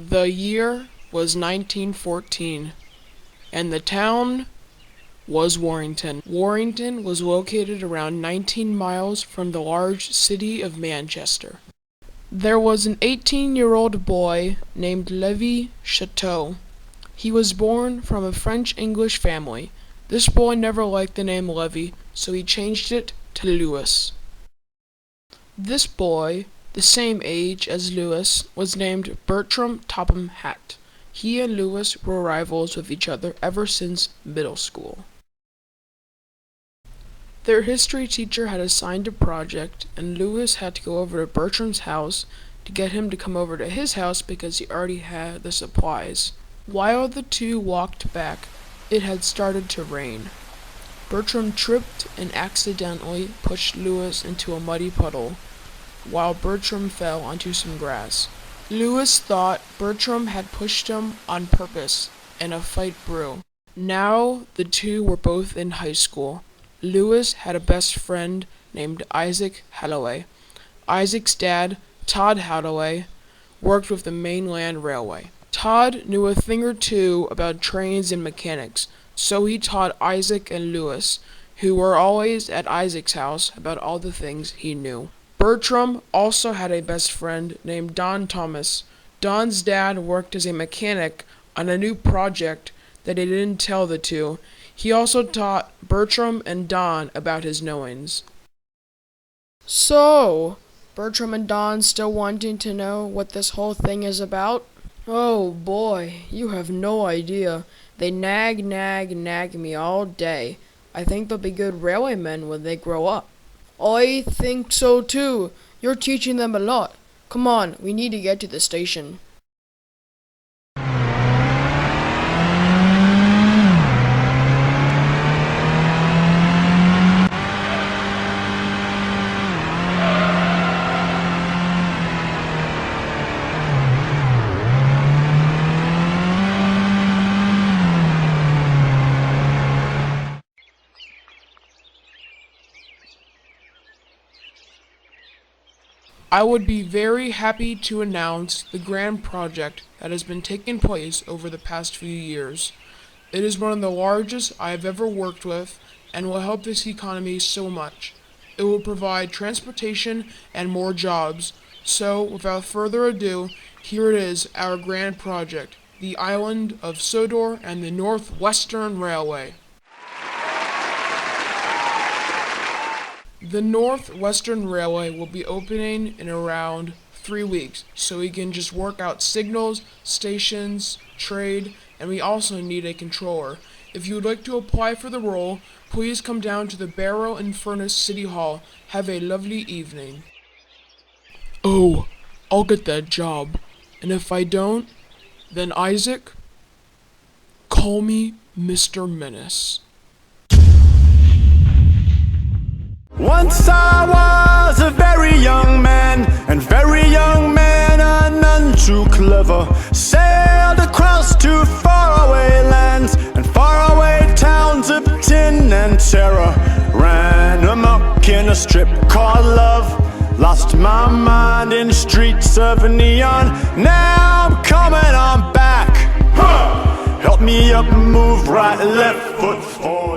The year was 1914, and the town was Warrington. Warrington was located around 19 miles from the large city of Manchester. There was an 18-year-old boy named Levi Chouteau. He was born from a French-English family. This boy never liked the name Levi, so he changed it to Louis. This boy, the same age as Louis, was named Bertram Hatt. He and Louis were rivals with each other ever since middle school. Their history teacher had assigned a project, and Louis had to go over to Bertram's house to get him to come over to his house because he already had the supplies. While the two walked back, it had started to rain. Bertram tripped and accidentally pushed Louis into a muddy puddle, while Bertram fell onto some grass. Louis thought Bertram had pushed him on purpose, and a fight brew. Now the two were both in high school. Louis had a best friend named Isaac Hathaway. Isaac's dad, Todd Hathaway, worked with the Mainland Railway. Todd knew a thing or two about trains and mechanics, so he taught Isaac and Louis, who were always at Isaac's house, about all the things he knew. Bertram also had a best friend named Don Thomas. Don's dad worked as a mechanic on a new project that he didn't tell the two. He also taught Bertram and Don about his knowings. So, Bertram and Don still wanting to know what this whole thing is about? Oh boy, you have no idea. They nag me all day. I think they'll be good railwaymen when they grow up. I think so too. You're teaching them a lot. Come on, we need to get to the station. I would be very happy to announce the grand project that has been taking place over the past few years. It is one of the largest I have ever worked with and will help this economy so much. It will provide transportation and more jobs. So, without further ado, here it is, our grand project, the Island of Sodor and the Northwestern Railway. The Northwestern Railway will be opening in around 3 weeks, so we can just work out signals, stations, trade, and we also need a controller. If you would like to apply for the role, please come down to the Barrow and Furnace City Hall. Have a lovely evening. Oh, I'll get that job. And if I don't, then Isaac, call me Mr. Menace. Once I was a very young man, and very young men are none too clever. Sailed across to faraway lands and faraway towns of tin and terror. Ran amok in a strip called love. Lost my mind in streets of neon. Now I'm coming on back. Help me up, move right, left foot forward.